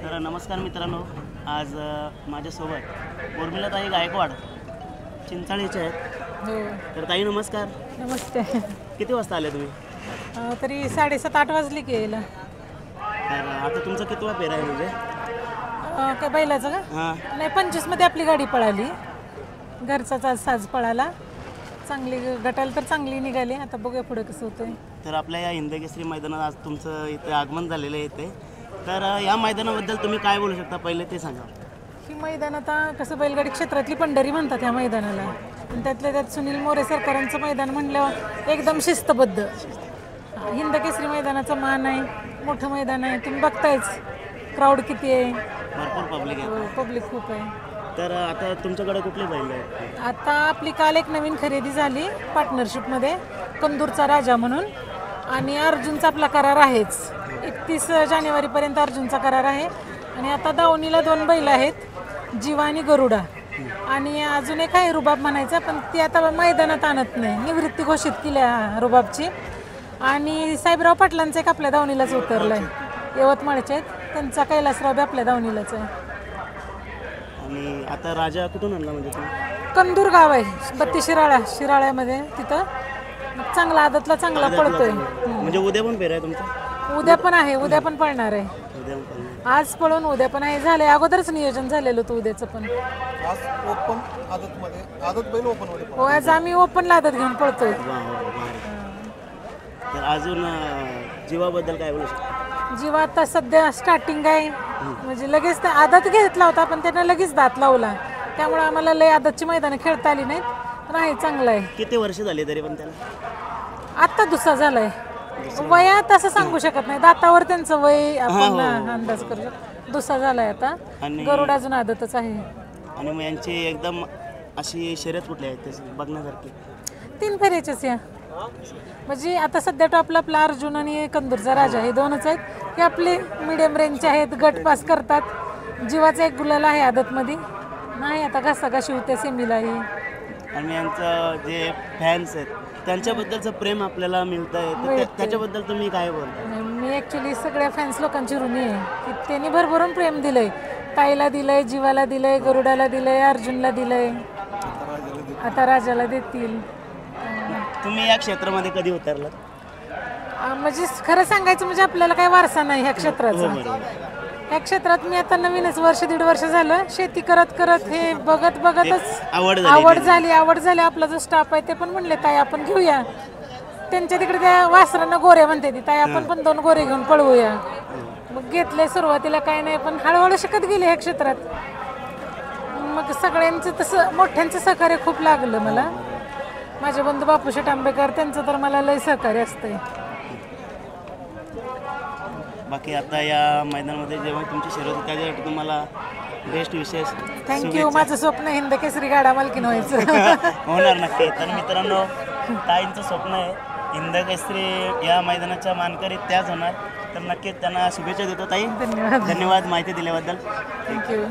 तर नमस्कार मित्रांनो, आज माझ्यासोबत उर्मिलाताई गायकवाड चिंचाळीचे आहेत. हो. तर ताई नमस्कार. नमस्ते. किती वाजता आले तुम्ही? तरी 7:30-8 वाजली की यायला. तर आता तुमचा कितवा पेरा आहे म्हणजे? काय बैलाचं का? हां. नाही, 25मध्ये आपली गाडी पळाली. घरचाच आज साज पळाला. चांगली गटाला तर चांगली निघाली. आता बघूया पुढे कसं होतंय. तर आपल्या या हिंदकेसरी मैदानात आज तुमचं इथे आगमन झालेलं आहे इथे. तर या मैदानाबद्दल तुम्ही काय बोलू शकता, पहिले ते सांगा. ही मैदान आता कसं बैलगाडी क्षेत्रातली पंढरी म्हणतात ह्या मैदानाला. आणि त्यातल्या त्यात सुनील मोरे सरकारांचं मैदान म्हणल्यावर एकदम शिस्तबद्ध. हिंदकेसरी मैदानाचा मान आहे, मोठं मैदान आहे. तुम्ही बघतायच क्राऊड किती आहे, भरपूर पब्लिक आहे. पब्लिक खूप आहे. तर आता तुमच्याकडे कुठले बैल आहेत? आता आपली काल एक नवीन खरेदी झाली पार्टनरशिपमध्ये, कंदूरचा राजा म्हणून. आणि अर्जुनचा आपला करार आहेच. 31 जानेवारीपर्यंत अर्जुनचा करार आहे. आणि आता दावणीला 2 बैल आहेत, जीवा आणि गरुडा. आणि अजून एक आहे रुबाब म्हणायचा, पण ती आता मैदानात आणत नाही, निवृत्ती घोषित केली रुबाबची. आणि साहेबराव पाटलांचा एक आपल्या दावणीलाच उतरला आहे, यवतमाळचे आहेत. त्यांचा कैलासराव बी आपल्या दावणीलाच आहे. आणि आता राजा कुठून आणला म्हणजे तुम्ही? कंदूर गाव आहे, 32 शिराळ्यामध्ये. तिथं चांगला आदतला चांगला पळतोय. म्हणजे उद्या पण पेरा आहे तुमचा? उद्या पण आहे, उद्या पण पळणार आहे. उद्या पण. आज पळून उद्या पण आहे. झालंय, अगोदरच नियोजन झालेलं होतं उद्याचं पण. आज ओपन आदतमध्ये आदत बैल ओपनमध्ये हो, आज आम्ही ओपनला आदत घेऊन पळतोय. वा वा भारी. तर अजून जीवाबद्दल काय बोलू शकता? जीवा आता सध्या स्टार्टिंग आहे, म्हणजे लगेच आदत घेतला होता, पण त्यानं लगेच दात लावला. त्यामुळे आम्हाला लय आदतची मैदानं खेळता आली नाहीत. पण आहे, चांगलं आहे. किती वर्ष झाली तरी पण त्याला? आत्ता दुसरा झालाय. वयात असं सांगू शकत नाही, दातावर त्यांचं वय आपण अंदाज करू शकतो. दुसरा झालाय आता. आणि गरुड अजून आदतच आहे. आणि मग यांची एकदम अशी शर्यत कुठली आहे ते बघण्यासारखी? 3 फेऱ्याच्याच या. म्हणजे आता सध्या टॉपला आपला अर्जुन आणि कंदूरचा राजा हे 2च आहेत. हे आपले मिडियम रेंजचे आहेत, गट पास करतात. जीवाचा एक गुलाल आहे आदतमध्ये. नाही, आता घासाघाशी होते सेमीलाही. आणि यांचं जे फॅन्स आहेत त्यांच्याबद्दलचं प्रेम आपल्याला मिळतं आहे, त्याच्याबद्दल तुम्ही काय बोलता? मी ॲक्च्युली सगळ्या फॅन्स लोकांची ऋणी आहे की त्यांनी भरभरून प्रेम दिलंय. ताईला दिलंय, जीवाला दिलंय, गरुडाला दिलंय, अर्जुनला दिलंय, आता राजाला देतील. तुम्ही या क्षेत्रामध्ये कधी उतरलात? म्हणजे खरं सांगायचं म्हणजे आपल्याला काही वारसा नाही ह्या क्षेत्राचा. ह्या क्षेत्रात मी आता नवीनच 1-1.5 वर्ष झालं शेती करत करत हे बघतच आवड झाली. आपला जो स्टाफ आहे ते पण म्हणले, ताई आपण घेऊया. त्यांच्या तिकडे त्या वासरांना गोरे म्हणते ती, ताई आपण पण 2 गोरे घेऊन पळवूया. मग घेतले. सुरुवातीला काय नाही, पण हळूहळू शिकत गेले ह्या क्षेत्रात. मग सगळ्यांचं तसं मोठ्यांचं सहकार्य खूप लागलं मला. माझे बंधू बापूशेठ आंबेकर, त्यांचं तर मला लय सहकार्य असतंय. बाकी आता या मैदानामध्ये जेव्हा तुमची शर्यत होती त्याच्यासाठी तुम्हाला बेस्ट विशेष थँक्यू. माझं स्वप्न हिंदकेसरी गाडा मालकीण व्हायचं. होणार नक्की. तर मित्रांनो, ताईंचं स्वप्न आहे हिंदकेसरी या मैदानाच्या मानकरी त्याच होणार. तर नक्कीच त्यांना शुभेच्छा देतो ताई. धन्यवाद. धन्यवाद माहिती दिल्याबद्दल. थँक्यू.